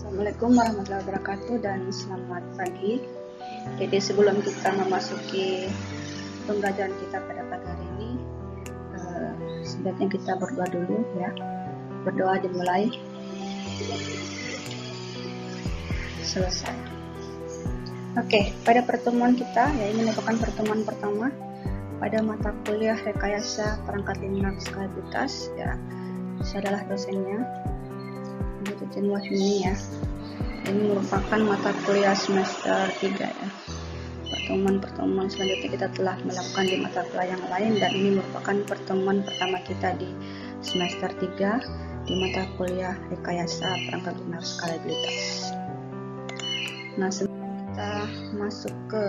Assalamualaikum warahmatullahi wabarakatuh dan selamat pagi. Jadi sebelum kita memasuki pembelajaran kita pada pagi hari ini, sebaiknya kita berdoa dulu ya. Berdoa dimulai. Selesai. Oke, pada pertemuan kita, ya ini merupakan pertemuan pertama pada mata kuliah rekayasa perangkat lunak skala Bluetooth ya. Saya adalah dosennya, Bu Titin Wahyuni ya. Ini merupakan mata kuliah semester 3 ya. Pertemuan-pertemuan selanjutnya kita telah melakukan di mata kuliah yang lain, dan ini merupakan pertemuan pertama kita di semester 3 di mata kuliah rekayasa perangkat lunak skala Bluetooth. Nah, sebelum kita masuk ke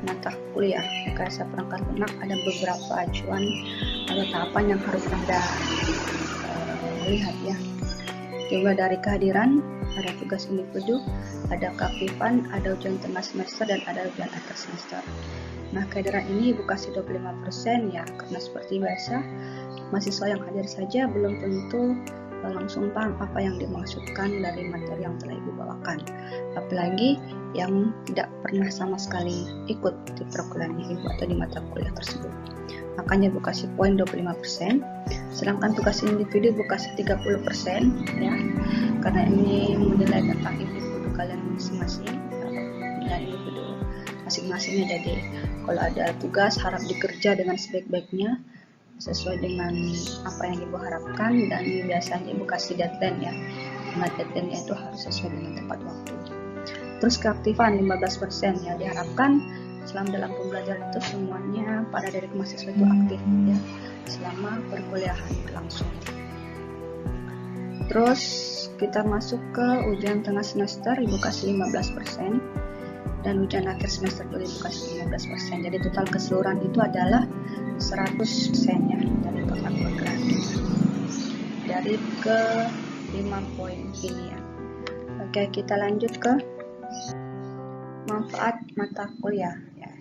mata kuliah rekayasa perangkat lunak, ada beberapa acuan atau tahapan yang harus Anda lihat ya. Dimulai dari kehadiran, ada tugas individu, ada keaktifan, ada ujian tengah semester, dan ada ujian akhir semester. Nah, kehadiran ini ibu kasih 25% ya, karena seperti biasa mahasiswa yang hadir saja belum tentu langsung paham apa yang dimaksudkan dari materi yang telah ibu bawakan, apalagi yang tidak pernah sama sekali ikut di perkuliahan ibu atau di mata kuliah tersebut. Makanya ibu kasih poin 25%, sedangkan tugas individu ibu kasih 30% ya, karena ini menilai tentang individu kalian masing-masing, dan individu masing-masingnya. Jadi kalau ada tugas harap dikerja dengan sebaik-baiknya sesuai dengan apa yang ibu harapkan, dan biasanya ibu kasih deadline ya, karena deadline itu harus sesuai dengan tepat waktu. Terus keaktifan 15% ya, diharapkan selama dalam pembelajaran itu semuanya pada dari mahasiswa itu aktif ya selama perkuliahan berlangsung. Terus kita masuk ke ujian tengah semester, ibu kasih 15%, dan ujian akhir semester juga ibu kasih 15%. Jadi total keseluruhan itu adalah 100% ya dari total program dari ke 5 poin ini ya. Oke, kita lanjut ke manfaat mata kuliah ya.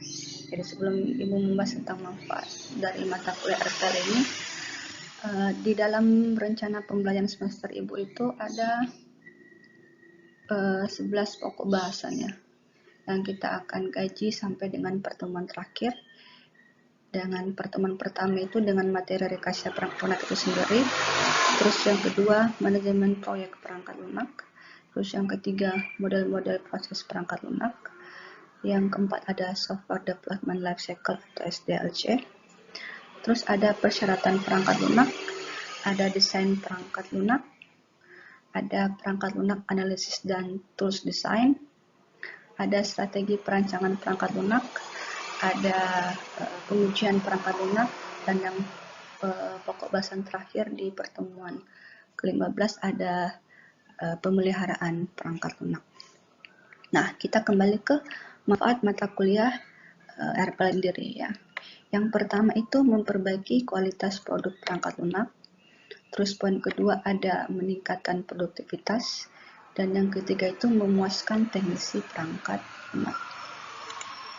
Jadi sebelum ibu membahas tentang manfaat dari mata kuliah RPL ini, di dalam rencana pembelajaran semester ibu itu ada 11 pokok bahasannya yang kita akan kaji sampai dengan pertemuan terakhir. Dengan pertemuan pertama itu dengan materi rekayasa perangkat lunak itu sendiri, terus yang kedua manajemen proyek perangkat lunak, terus yang ketiga model-model proses perangkat lunak, yang keempat ada software development life cycle atau SDLC, terus ada persyaratan perangkat lunak, ada desain perangkat lunak, ada perangkat lunak analisis dan tools design, ada strategi perancangan perangkat lunak, ada pengujian perangkat lunak, dan yang pokok bahasan terakhir di pertemuan ke-15 ada pemeliharaan perangkat lunak. Nah, kita kembali ke manfaat mata kuliah RPL sendiri ya. Yang pertama itu memperbaiki kualitas produk perangkat lunak. Terus poin kedua ada meningkatkan produktivitas, dan yang ketiga itu memuaskan teknisi perangkat lunak.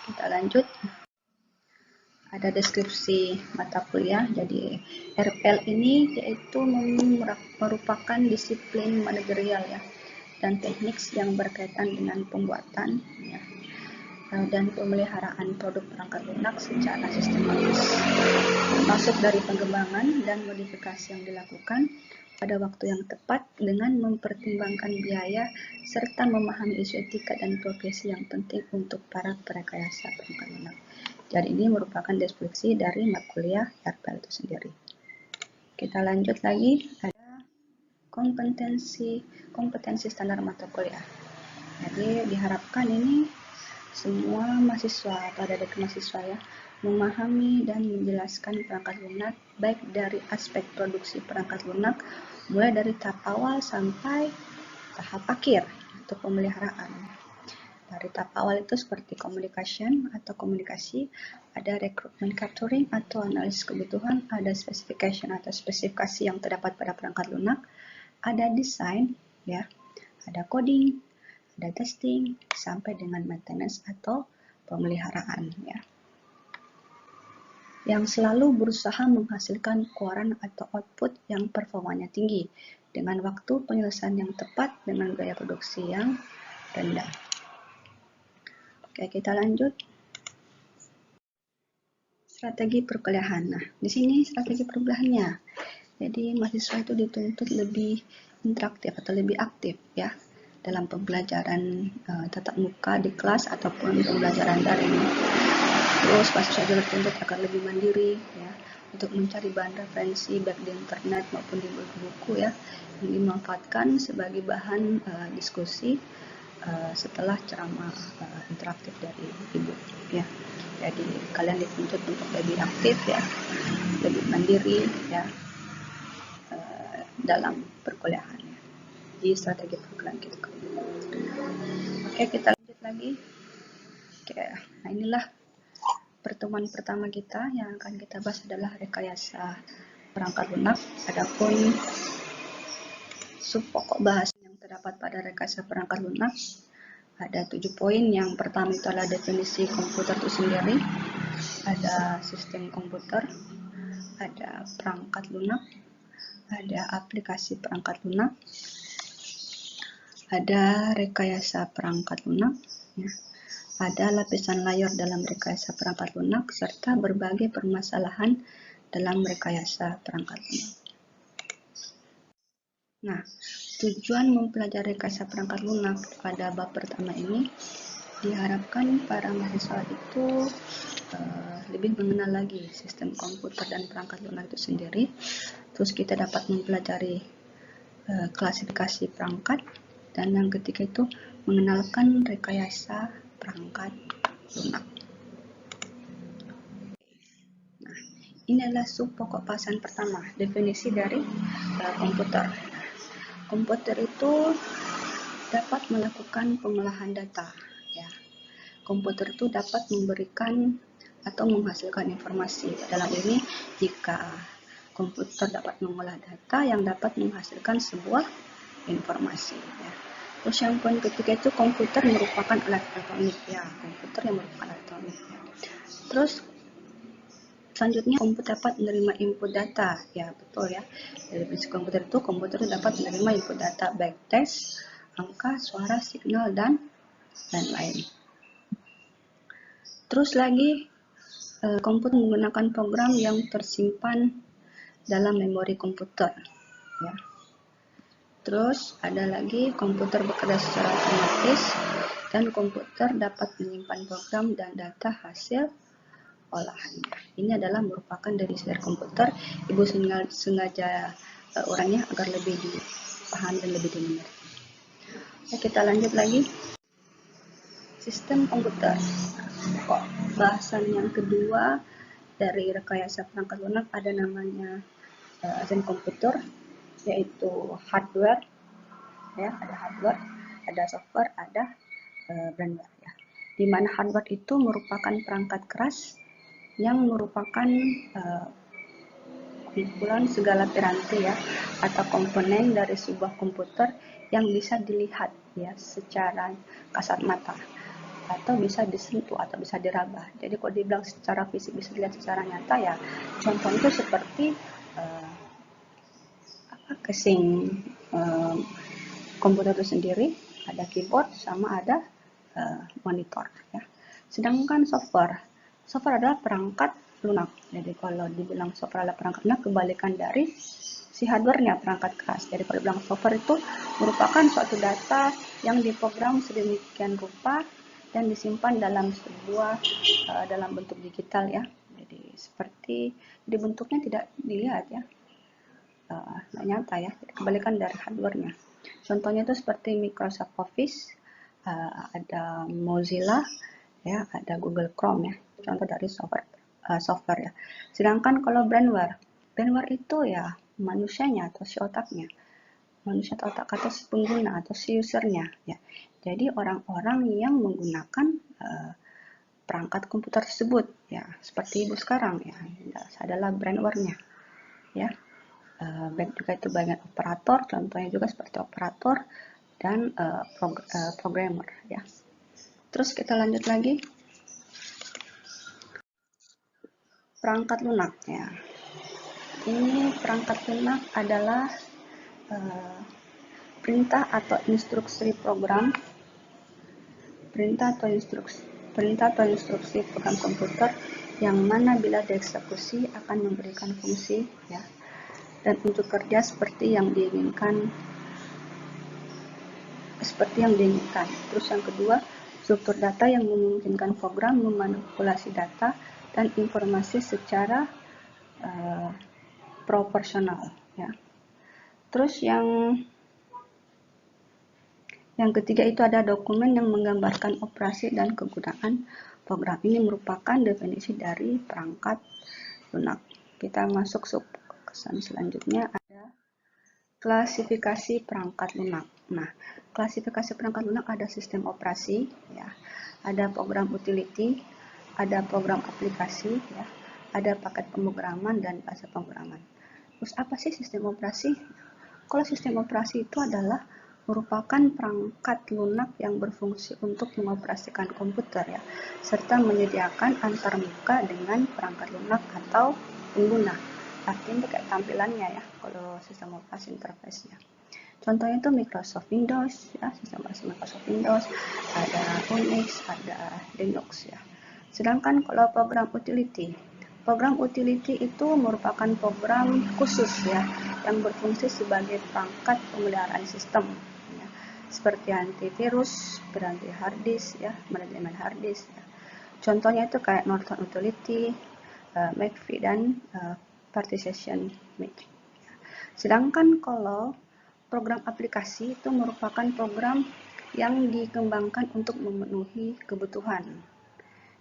Kita lanjut. Ada deskripsi mata kuliah. Jadi RPL ini yaitu merupakan disiplin manajerial ya, dan teknik yang berkaitan dengan pembuatan ya, dan pemeliharaan produk perangkat lunak secara sistematis, termasuk dari pengembangan dan modifikasi yang dilakukan pada waktu yang tepat dengan mempertimbangkan biaya serta memahami isu etika dan profesi yang penting untuk para perekayasa perangkat lunak. Jadi ini merupakan deskripsi dari mata kuliah RPL itu sendiri. Kita lanjut lagi, ada kompetensi standar mata kuliah. Jadi diharapkan ini semua mahasiswa atau adik mahasiswa ya memahami dan menjelaskan perangkat lunak baik dari aspek produksi perangkat lunak mulai dari tahap awal sampai tahap akhir atau pemeliharaan. Dari tahap awal itu seperti communication atau komunikasi, ada recruitment capturing atau analisis kebutuhan, ada specification atau spesifikasi yang terdapat pada perangkat lunak, ada desain ya, ada coding, ada testing, sampai dengan maintenance atau pemeliharaan ya, yang selalu berusaha menghasilkan keluaran atau output yang performanya tinggi dengan waktu penyelesaian yang tepat dengan biaya produksi yang rendah. Oke, kita lanjut. Strategi perkuliahan. Nah, di sini strategi perkuliahannya. Jadi mahasiswa itu dituntut lebih interaktif atau lebih aktif ya dalam pembelajaran tatap muka di kelas ataupun pembelajaran daring. Terus mahasiswa juga dituntut agar lebih mandiri ya untuk mencari bahan referensi baik di internet maupun di buku-buku ya yang dimanfaatkan sebagai bahan diskusi setelah ceramah interaktif dari ibu ya. Jadi kalian dituntut untuk lebih aktif ya, lebih mandiri ya dalam perkuliahan. Di strategi perkuliahan kita. Oke, kita lanjut lagi. Oke, nah inilah pertemuan pertama kita. Yang akan kita bahas adalah rekayasa perangkat lunak. Adapun sub pokok bahasan yang terdapat pada rekayasa perangkat lunak ada 7 poin. Yang pertama itu adalah definisi komputer itu sendiri, ada sistem komputer, ada perangkat lunak, ada aplikasi perangkat lunak, ada rekayasa perangkat lunak, ya. Ada lapisan layer dalam rekayasa perangkat lunak, serta berbagai permasalahan dalam rekayasa perangkat lunak. Nah, tujuan mempelajari rekayasa perangkat lunak pada bab pertama ini diharapkan para mahasiswa itu lebih mengenal lagi sistem komputer dan perangkat lunak itu sendiri. Terus kita dapat mempelajari klasifikasi perangkat, dan yang ketiga itu mengenalkan rekayasa perangkat lunak. Nah, ini adalah sub pokok bahasan pertama, definisi dari komputer. Komputer itu dapat melakukan pengolahan data ya. Komputer itu dapat memberikan atau menghasilkan informasi. Dalam ini jika komputer dapat mengolah data yang dapat menghasilkan sebuah informasi ya. Terus yang poin ketiga itu komputer merupakan alat elektronik ya, komputer yang merupakan alat elektronik ya. Terus selanjutnya komputer dapat menerima input data ya, betul ya. Dari prinsip komputer itu komputer dapat menerima input data baik teks, angka, suara, signal dan lain-lain. Terus lagi komputer menggunakan program yang tersimpan dalam memori komputer ya. Terus ada lagi komputer bekerja secara otomatis, dan komputer dapat menyimpan program dan data hasil olahannya. Ini adalah merupakan definisi dari komputer. Ibu sengaja orangnya agar lebih dipahami dan lebih dimengerti. Oke, kita lanjut lagi. Sistem komputer. Bahasan yang kedua dari rekayasa perangkat lunak ada namanya sistem komputer, yaitu hardware ya, ada hardware, ada software, ada firmware ya. Di mana hardware itu merupakan perangkat keras yang merupakan kumpulan segala piranti ya atau komponen dari sebuah komputer yang bisa dilihat ya secara kasat mata, atau bisa disentuh atau bisa diraba. Jadi kalau dibilang secara fisik bisa dilihat secara nyata ya, contohnya itu seperti casing komputer itu sendiri, ada keyboard sama ada monitor ya. Sedangkan software adalah perangkat lunak. Jadi kalau dibilang software adalah perangkat lunak, kebalikan dari si hardware-nya, perangkat keras. Jadi kalau dibilang software itu merupakan suatu data yang diprogram sedemikian rupa dan disimpan dalam sebuah dalam bentuk digital ya. Jadi seperti di bentuknya tidak dilihat ya, nggak nyata ya. Jadi, kebalikan dari hardware-nya. Contohnya itu seperti Microsoft Office, ada Mozilla, ya, ada Google Chrome ya. Contoh dari software ya. Sedangkan kalau brandware itu ya manusianya atau si otaknya, manusia atau otak atau si pengguna atau si usernya ya. Jadi orang-orang yang menggunakan perangkat komputer tersebut ya, seperti ibu sekarang ya, adalah brandware-nya ya. Baik juga itu bagian operator, contohnya juga seperti operator dan programmer ya. Terus kita lanjut lagi, perangkat lunak ya. Ini perangkat lunak adalah perintah atau instruksi program, perintah atau instruksi program komputer yang mana bila dieksekusi akan memberikan fungsi ya, dan untuk kerja seperti yang diinginkan. Terus yang kedua, struktur data yang memungkinkan program memanipulasi data dan informasi secara proporsional ya. Terus yang ketiga itu ada dokumen yang menggambarkan operasi dan kegunaan program. Ini merupakan definisi dari perangkat lunak. Kita masuk kesan selanjutnya, ada klasifikasi perangkat lunak. Nah, klasifikasi perangkat lunak ada sistem operasi, ya, ada program utility, ada program aplikasi, ya, ada paket pemrograman dan bahasa pemrograman. Terus apa sih sistem operasi? Kalau sistem operasi itu adalah merupakan perangkat lunak yang berfungsi untuk mengoperasikan komputer ya, serta menyediakan antarmuka dengan perangkat lunak atau pengguna. Artinya kayak tampilannya ya, kalau sistem operasi interface-nya. Contohnya itu Microsoft Windows ya, sistem operasi Microsoft Windows, ada Unix, ada Linux ya. Sedangkan kalau program utility itu merupakan program khusus ya, yang berfungsi sebagai perangkat pemeliharaan sistem ya, seperti antivirus, berganti hard disk ya, manajemen hard disk ya. Contohnya itu kayak Norton Utility, McAfee dan Partition Management. Sedangkan kalau program aplikasi itu merupakan program yang dikembangkan untuk memenuhi kebutuhan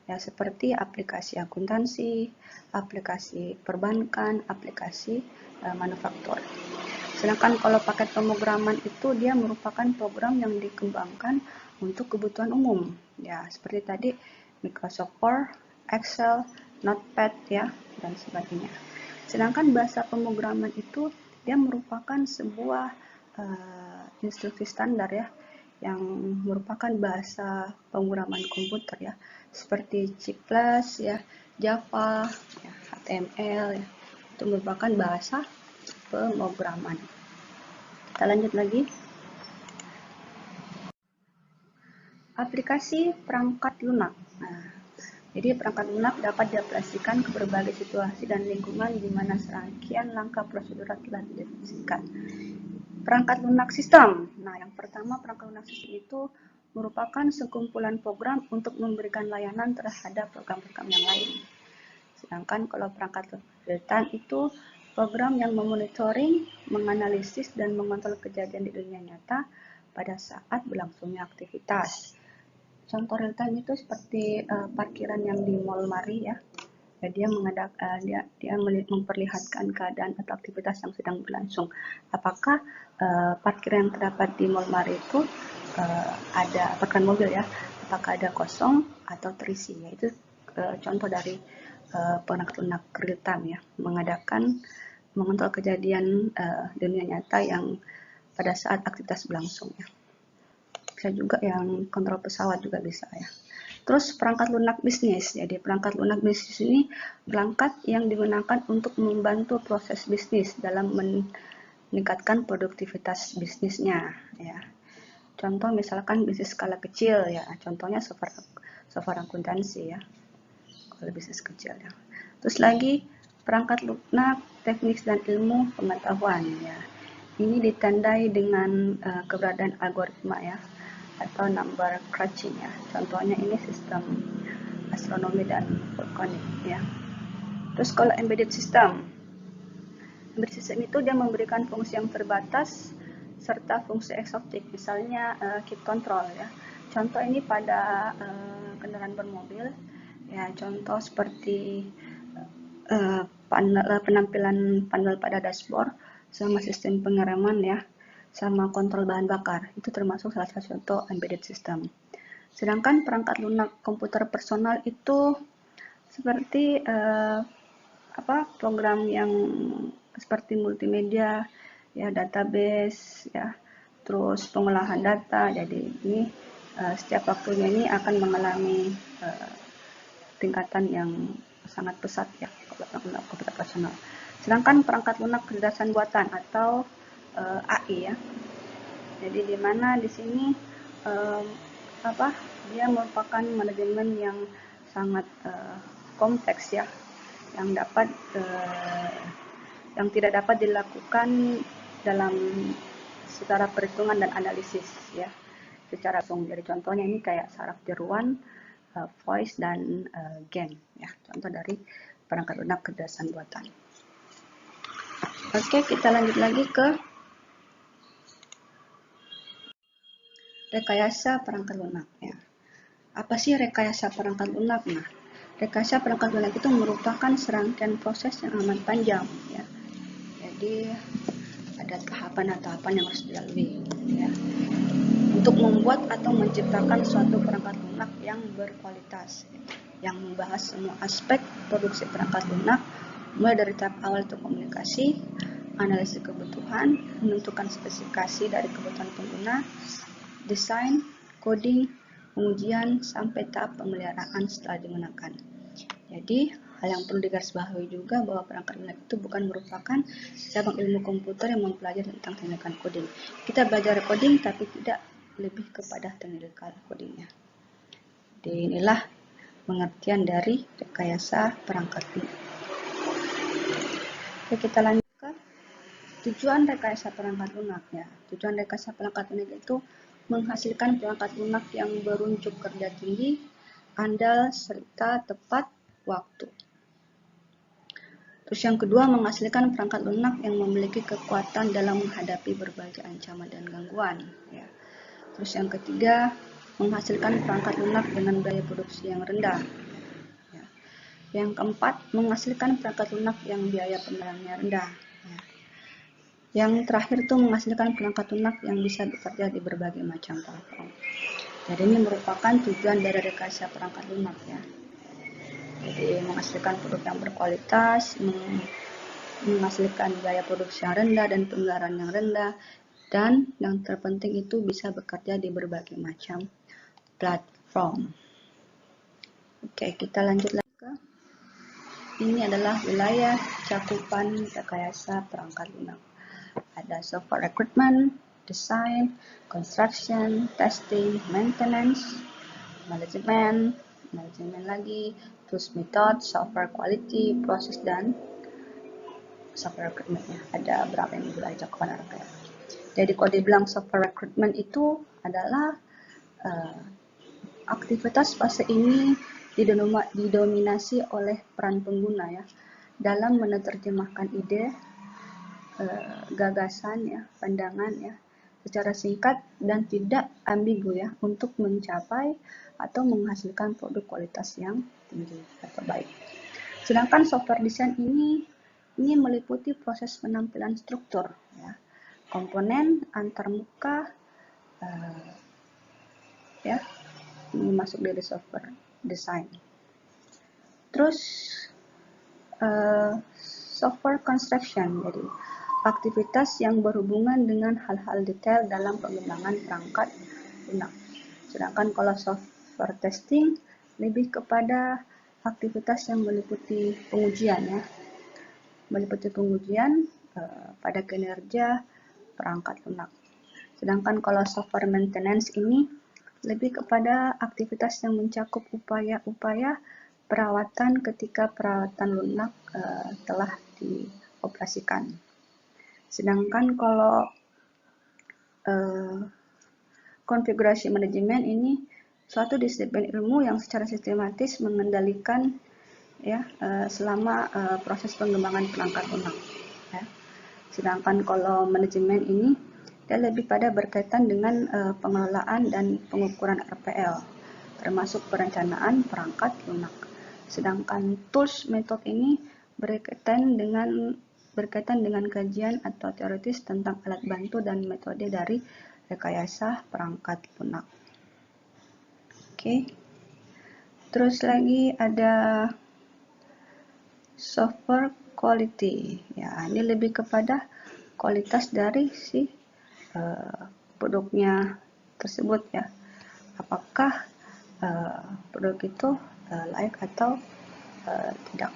ya, seperti aplikasi akuntansi, aplikasi perbankan, aplikasi manufaktur. Sedangkan kalau paket pemrograman itu dia merupakan program yang dikembangkan untuk kebutuhan umum ya, seperti tadi Microsoft Word, Excel, Notepad ya, dan sebagainya. Sedangkan bahasa pemrograman itu dia merupakan sebuah instruksi standar ya, yang merupakan bahasa pemrograman komputer ya, seperti C++ ya, Java, ya, HTML ya, itu merupakan bahasa pemrograman. Kita lanjut lagi. Aplikasi perangkat lunak. Nah, jadi perangkat lunak dapat diaplikasikan ke berbagai situasi dan lingkungan di mana serangkaian langkah prosedural telah didefinisikan. Perangkat lunak sistem. Nah, yang pertama perangkat lunak sistem itu merupakan sekumpulan program untuk memberikan layanan terhadap program-program yang lain. Sedangkan kalau perangkat lunak real time itu program yang memonitoring, menganalisis, dan mengontrol kejadian di dunia nyata pada saat berlangsungnya aktivitas. Contoh real time itu seperti parkiran yang di Mall Mari ya. Dia memperlihatkan keadaan atau aktivitas yang sedang berlangsung. Apakah parkiran yang terdapat di Mall Mari itu ada parkiran mobil ya, apakah ada kosong atau terisi? Yaitu contoh dari perangkat lunak real time ya, mengontrol kejadian dunia nyata yang pada saat aktivitas berlangsung ya. Bisa juga yang kontrol pesawat juga bisa ya. Terus perangkat lunak bisnis. Jadi perangkat lunak bisnis ini perangkat yang digunakan untuk membantu proses bisnis dalam meningkatkan produktivitas bisnisnya ya. Contoh misalkan bisnis skala kecil ya, contohnya software akuntansi ya, kalau bisnis kecil ya. Terus lagi perangkat lunak teknik dan ilmu pengetahuan ya. Ini ditandai dengan keberadaan algoritma ya, atau number crunching ya. Contohnya ini sistem astronomi dan vulkanik ya. Terus kalau embedded system itu dia memberikan fungsi yang terbatas serta fungsi eksotik, misalnya keep control ya. Contoh ini pada kendaraan bermobil ya, contoh seperti penampilan panel pada dashboard sama sistem pengereman ya, sama kontrol bahan bakar. Itu termasuk salah satu contoh embedded system. Sedangkan perangkat lunak komputer personal itu seperti program yang seperti multimedia ya, database ya, terus pengolahan data. Jadi ini setiap waktunya ini akan mengalami tingkatan yang sangat pesat ya, komputer personal. Sedangkan perangkat lunak kecerdasan buatan atau AI ya. Jadi di mana di sini dia merupakan manajemen yang sangat kompleks ya, yang tidak dapat dilakukan dalam secara perhitungan dan analisis ya, secara langsung. Jadi contohnya ini kayak saraf tiruan, voice dan game ya, contoh dari perangkat lunak kecerdasan buatan. Oke, kita lanjut lagi ke rekayasa perangkat lunak ya. Apa sih rekayasa perangkat lunak? Nah, rekayasa perangkat lunak itu merupakan serangkaian proses yang amat panjang ya. Jadi ada tahapan-tahapan yang harus dilalui ya, untuk membuat atau menciptakan suatu perangkat lunak yang berkualitas, yang membahas semua aspek produksi perangkat lunak, mulai dari tahap awal itu komunikasi, analisis kebutuhan, menentukan spesifikasi dari kebutuhan pengguna, desain, coding, pengujian, sampai tahap pemeliharaan setelah digunakan. Jadi, hal yang perlu digarisbawahi juga bahwa perangkat lunak itu bukan merupakan cabang ilmu komputer yang mempelajari tentang teknikal coding. Kita belajar coding tapi tidak lebih kepada teknikal codingnya. Jadi inilah pengertian dari rekayasa perangkat lunak. Oke, kita lanjut ke tujuan rekayasa perangkat lunak ya. Tujuan rekayasa perangkat lunak itu menghasilkan perangkat lunak yang berunsur kerja tinggi, andal, serta tepat waktu. Terus yang kedua, menghasilkan perangkat lunak yang memiliki kekuatan dalam menghadapi berbagai ancaman dan gangguan ya. Terus yang ketiga, menghasilkan perangkat lunak dengan biaya produksi yang rendah ya. Yang keempat, menghasilkan perangkat lunak yang biaya pemeliharannya rendah ya. Yang terakhir itu menghasilkan perangkat lunak yang bisa bekerja di berbagai macam platform. Jadi ini merupakan tujuan dari rekayasa perangkat lunak ya. Jadi menghasilkan produk yang berkualitas, menghasilkan biaya produksi yang rendah dan pemeliharaan yang rendah, dan yang terpenting itu bisa bekerja di berbagai macam platform. Oke, kita lanjut lagi ke ini adalah wilayah cakupan rekayasa perangkat lunak. Ada software recruitment, design, construction, testing, maintenance, manajemen lagi, terus method, software quality, proses, dan software recruitment-nya. Ada berapa yang wilayah cakupan rekayasa. Jadi kalau dibilang software recruitment itu adalah aktivitas fase ini didominasi oleh peran pengguna ya, dalam menerjemahkan ide, gagasan ya, pandangan ya, secara singkat dan tidak ambigu ya, untuk mencapai atau menghasilkan produk kualitas yang tinggi atau baik. Sedangkan software design ini meliputi proses penampilan struktur ya, komponen antarmuka ya, ini masuk dari software design. Terus software construction, jadi aktivitas yang berhubungan dengan hal-hal detail dalam pengembangan perangkat lunak. Sedangkan kalau software testing lebih kepada aktivitas yang meliputi pengujian ya, pada kinerja perangkat lunak. Sedangkan kalau software maintenance ini lebih kepada aktivitas yang mencakup upaya-upaya perawatan ketika peralatan lunak telah dioperasikan. Sedangkan kalau konfigurasi manajemen ini suatu disiplin ilmu yang secara sistematis mengendalikan ya selama proses pengembangan perangkat lunak ya. Sedangkan kalau manajemen ini dia lebih pada berkaitan dengan pengelolaan dan pengukuran RPL, termasuk perencanaan perangkat lunak. Sedangkan tools method ini berkaitan dengan kajian atau teoritis tentang alat bantu dan metode dari rekayasa perangkat lunak. Oke. Terus lagi ada software quality. Ya, ini lebih kepada kualitas dari si produknya tersebut ya. Apakah produk itu layak atau tidak.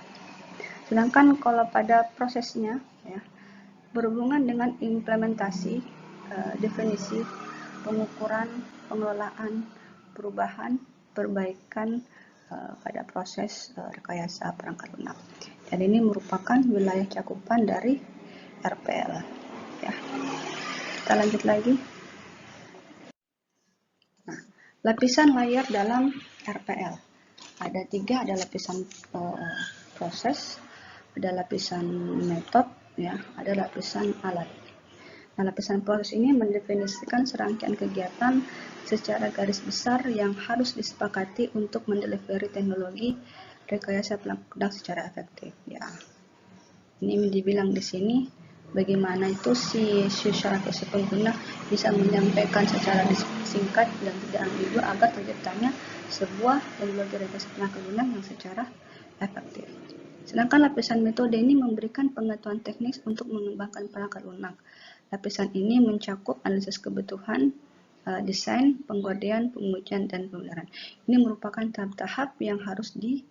Sedangkan kalau pada prosesnya ya, berhubungan dengan implementasi, definisi, pengukuran, pengelolaan, perubahan, perbaikan pada proses rekayasa perangkat lunak. Dan ini merupakan wilayah cakupan dari RPL. Ya. Kita lanjut lagi. Nah, lapisan layar dalam RPL. Ada 3, ada lapisan proses, ada lapisan metode, ya, ada lapisan alat. Nah, lapisan proses ini mendefinisikan serangkaian kegiatan secara garis besar yang harus disepakati untuk mendelivery teknologi rekayasa perangkat secara efektif. Ya, ini dibilang di sini bagaimana itu si syarat atau si pengguna bisa menyampaikan secara singkat dan tidak ambigu agar terciptanya sebuah teknologi rekayasa perangkat lunak yang secara efektif. Sedangkan lapisan metode ini memberikan pengetahuan teknis untuk mengembangkan perangkat lunak. Lapisan ini mencakup analisis kebutuhan, desain, pengkodean, pengujian, dan pemeliharaan. Ini merupakan tahap-tahap yang harus dilalui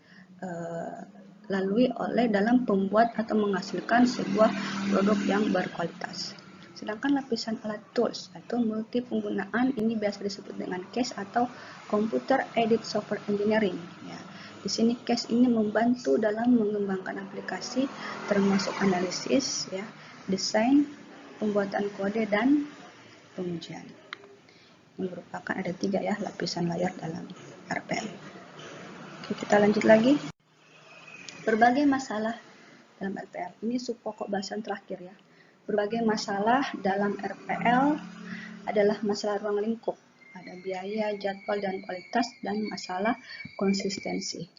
oleh dalam pembuat atau menghasilkan sebuah produk yang berkualitas. Sedangkan lapisan alat tools atau multi penggunaan ini biasa disebut dengan CASE atau Computer Aided Software Engineering. Ya. Di sini CASE ini membantu dalam mengembangkan aplikasi termasuk analisis, ya, desain, pembuatan kode, dan pengujian. Ini merupakan ada 3 ya lapisan layar dalam RPL. Oke, kita lanjut lagi. Berbagai masalah dalam RPL. Ini subpokok bahasan terakhir ya. Berbagai masalah dalam RPL adalah masalah ruang lingkup. Ada biaya, jadwal, dan kualitas, dan masalah konsistensi.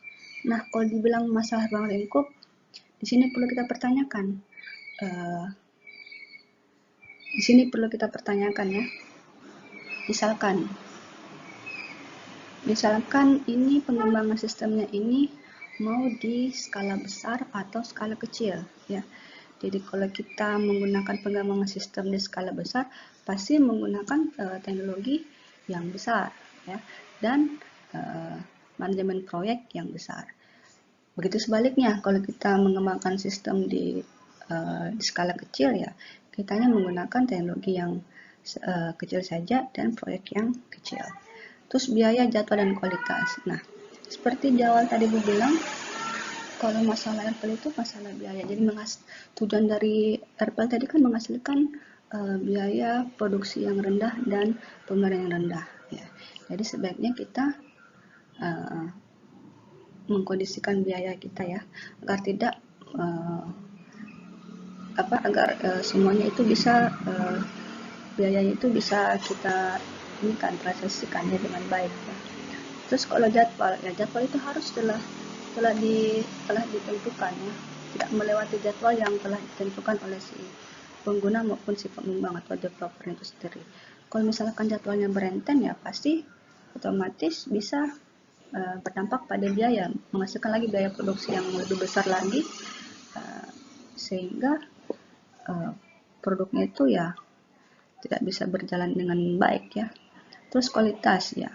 Nah, kalau dibilang masalah ruang lingkup, di sini perlu kita pertanyakan. Ya. Misalkan ini pengembangan sistemnya ini mau di skala besar atau skala kecil, ya. Jadi kalau kita menggunakan pengembangan sistem di skala besar, pasti menggunakan teknologi yang besar, ya, dan manajemen proyek yang besar. Begitu sebaliknya, kalau kita mengembangkan sistem di skala kecil, ya, kita hanya menggunakan teknologi yang kecil saja dan proyek yang kecil. Terus biaya, jadwal, dan kualitas. Nah, seperti di awal tadi Bu bilang, kalau masalah RPL itu masalah biaya. Jadi tujuan dari RPL tadi kan menghasilkan biaya produksi yang rendah dan pembayaran yang rendah. Ya. Jadi sebaiknya kita mengkondisikan biaya kita ya, agar tidak semuanya itu bisa biayanya itu bisa kita transisikannya dengan baik. Ya. Terus kalau jadwal, ya jadwal itu harus telah ditentukan ya, tidak melewati jadwal yang telah ditentukan oleh si pengguna maupun si pengembang atau developer itu sendiri. Kalau misalkan jadwalnya berenten ya pasti otomatis bisa berdampak pada biaya, menghasilkan lagi biaya produksi yang lebih besar lagi, sehingga produknya itu ya tidak bisa berjalan dengan baik ya. Terus kualitas ya,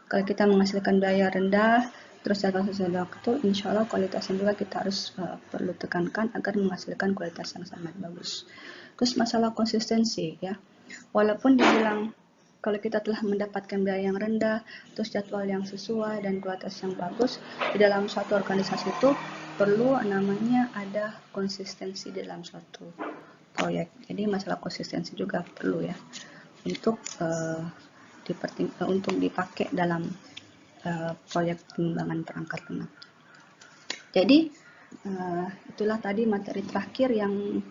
kalau kita menghasilkan biaya rendah terus jadwal sesuai waktu, insya Allah kualitasnya juga kita harus perlu tekankan agar menghasilkan kualitas yang sangat bagus. Terus masalah konsistensi ya, walaupun dibilang kalau kita telah mendapatkan biaya yang rendah, terus jadwal yang sesuai dan kualitas yang bagus, di dalam suatu organisasi itu perlu namanya ada konsistensi dalam suatu proyek. Jadi masalah konsistensi juga perlu ya untuk untuk dipakai dalam proyek pengembangan perangkat lunak. Jadi itulah tadi materi terakhir yang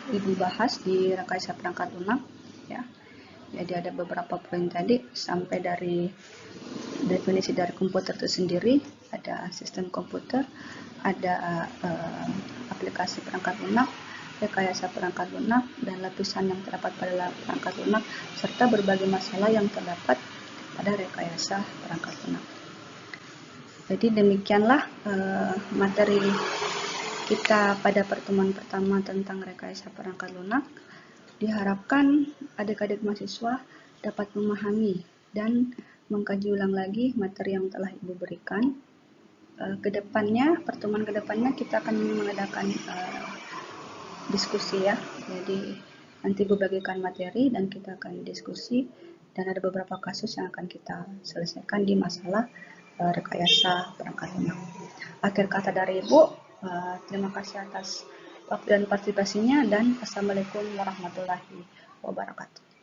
Ibu bahas di rekayasa perangkat lunak ya. Jadi ada beberapa poin tadi, sampai dari definisi dari komputer itu sendiri, ada sistem komputer, ada aplikasi perangkat lunak, rekayasa perangkat lunak, dan lapisan yang terdapat pada perangkat lunak, serta berbagai masalah yang terdapat pada rekayasa perangkat lunak. Jadi demikianlah materi kita pada pertemuan pertama tentang rekayasa perangkat lunak. Diharapkan adik-adik mahasiswa dapat memahami dan mengkaji ulang lagi materi yang telah Ibu berikan. Pertemuan kedepannya kita akan mengadakan diskusi ya. Jadi nanti Ibu bagikan materi dan kita akan diskusi, dan ada beberapa kasus yang akan kita selesaikan di masalah rekayasa perangkat lunak. Akhir kata dari Ibu, terima kasih atas waktu dan partisipasinya, dan Assalamualaikum warahmatullahi wabarakatuh.